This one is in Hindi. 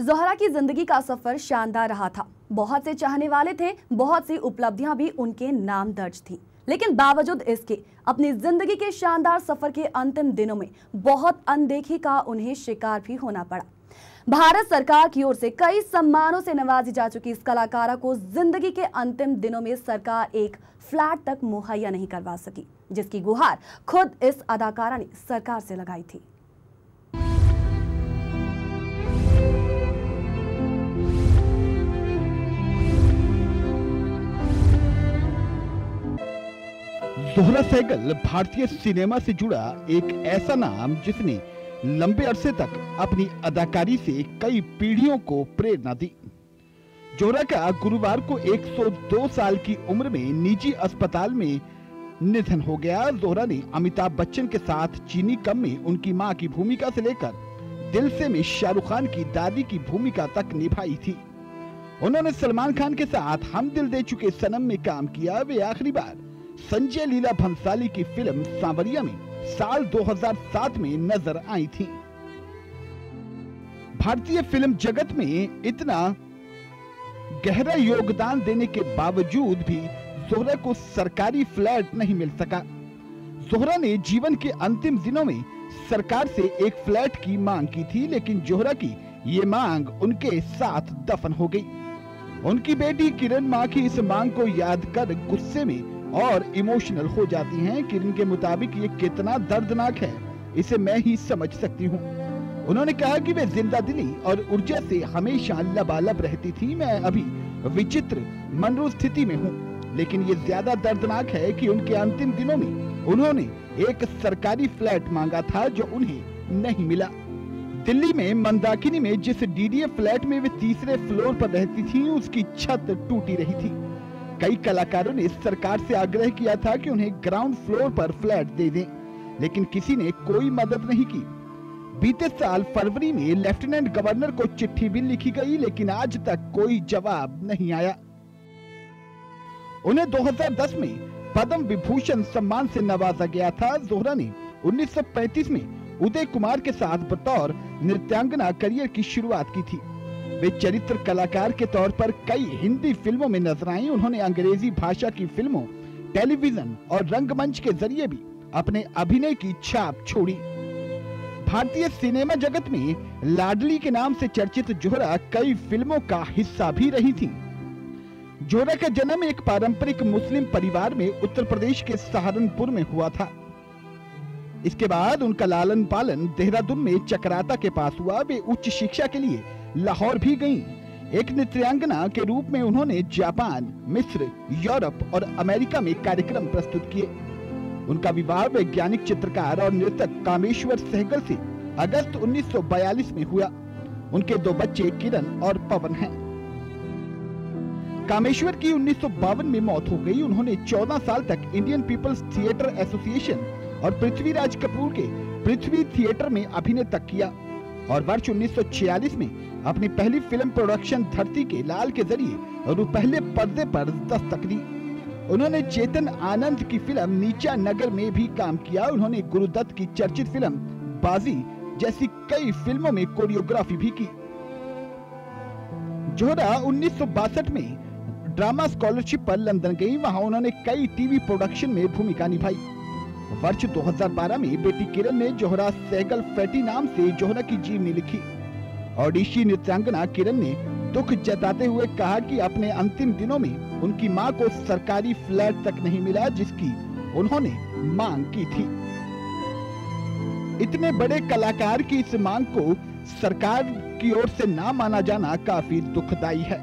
ज़ोहरा की जिंदगी का सफर शानदार रहा था। बहुत से चाहने वाले थे, बहुत सी उपलब्धियां भी उनके नाम दर्ज थी, लेकिन बावजूद इसके अपनी जिंदगी के शानदार सफर के अंतिम दिनों में बहुत अनदेखी का उन्हें शिकार भी होना पड़ा। भारत सरकार की ओर से कई सम्मानों से नवाजी जा चुकी इस कलाकारा को जिंदगी के अंतिम दिनों में सरकार एक फ्लैट तक मुहैया नहीं करवा सकी, जिसकी गुहार खुद इस अदाकारा ने सरकार से लगाई थी। ज़ोहरा सहगल भारतीय सिनेमा से जुड़ा एक ऐसा नाम जिसने लंबे अरसे तक अपनी अदाकारी से कई पीढ़ियों को प्रेरणा दी। ज़ोहरा का गुरुवार को 102 साल की उम्र में निजी अस्पताल में निधन हो गया। ज़ोहरा ने अमिताभ बच्चन के साथ चीनी कम में उनकी मां की भूमिका से लेकर दिल से में शाहरुख खान की दादी की भूमिका तक निभाई थी। उन्होंने सलमान खान के साथ हम दिल दे चुके सनम में काम किया। वे आखिरी बार संजय लीला भंसाली की फिल्म सांवरिया में साल 2007 में नजर आई थी। भारतीय फिल्म जगत में इतना गहरा योगदान देने के बावजूद भी ज़ोहरा को सरकारी फ्लैट नहीं मिल सका। ज़ोहरा ने जीवन के अंतिम दिनों में सरकार से एक फ्लैट की मांग की थी, लेकिन ज़ोहरा की ये मांग उनके साथ दफन हो गई। उनकी बेटी किरण मां की इस मांग को याद कर गुस्से में और इमोशनल हो जाती हैं। किरण के मुताबिक ये कितना दर्दनाक है, इसे मैं ही समझ सकती हूँ। उन्होंने कहा कि वे जिंदा दिली और ऊर्जा से हमेशा लबालब रहती थी। मैं अभी विचित्र मनोस्थिति में हूँ, लेकिन ये ज्यादा दर्दनाक है कि उनके अंतिम दिनों में उन्होंने एक सरकारी फ्लैट मांगा था जो उन्हें नहीं मिला। दिल्ली में मंदाकिनी में जिस डीडीए फ्लैट में वे तीसरे फ्लोर पर रहती थी, उसकी छत टूटी रही थी। कई कलाकारों ने सरकार से आग्रह किया था कि उन्हें ग्राउंड फ्लोर पर फ्लैट दे दें, लेकिन किसी ने कोई मदद नहीं की। बीते साल फरवरी में लेफ्टिनेंट गवर्नर को चिट्ठी भी लिखी गई, लेकिन आज तक कोई जवाब नहीं आया। उन्हें 2010 में पद्म विभूषण सम्मान से नवाजा गया था। ज़ोहरा ने 1935 में उदय कुमार के साथ बतौर नृत्यांगना करियर की शुरुआत की थी। वे चरित्र कलाकार के तौर पर कई हिंदी फिल्मों में नजर आईं। उन्होंने अंग्रेजी भाषा की फिल्मों, टेलीविजन और रंगमंच के जरिए भी अपने अभिनय की छाप छोड़ी। भारतीय सिनेमा जगत में लाडली के नाम से चर्चित ज़ोहरा कई फिल्मों का हिस्सा भी रही थी। ज़ोहरा का जन्म एक पारंपरिक मुस्लिम परिवार में उत्तर प्रदेश के सहारनपुर में हुआ था। इसके बाद उनका लालन पालन देहरादून में चकराता के पास हुआ। वे उच्च शिक्षा के लिए लाहौर भी गईं। एक नृत्यांगना के रूप में उन्होंने जापान, मिस्र, यूरोप और अमेरिका में कार्यक्रम प्रस्तुत किए। उनका विवाह वैज्ञानिक चित्रकार और नर्तक कामेश्वर सहगल से अगस्त 1942 में हुआ। उनके 2 बच्चे किरण और पवन हैं। कामेश्वर की 1952 में मौत हो गई। उन्होंने 14 साल तक इंडियन पीपल्स थिएटर एसोसिएशन और पृथ्वीराज कपूर के पृथ्वी थिएटर में अभिनय तक किया और वर्ष 1946 में अपनी पहली फिल्म प्रोडक्शन धरती के लाल के जरिए पहले पर्दे पर दस्तक दी। उन्होंने चेतन आनंद की फिल्म नीचा नगर में भी काम किया। उन्होंने गुरुदत्त की चर्चित फिल्म बाजी जैसी कई फिल्मों में कोरियोग्राफी भी की। ज़ोहरा 1962 में ड्रामा स्कॉलरशिप पर लंदन गई। वहां उन्होंने कई टीवी प्रोडक्शन में भूमिका निभाई। वर्ष 2012 में बेटी किरण ने ज़ोहरा सहगल फैटी नाम से ज़ोहरा की जीवनी लिखी। ओडिशी नृत्यांगना किरण ने दुख जताते हुए कहा कि अपने अंतिम दिनों में उनकी मां को सरकारी फ्लैट तक नहीं मिला, जिसकी उन्होंने मांग की थी। इतने बड़े कलाकार की इस मांग को सरकार की ओर से ना माना जाना काफी दुखदायी है।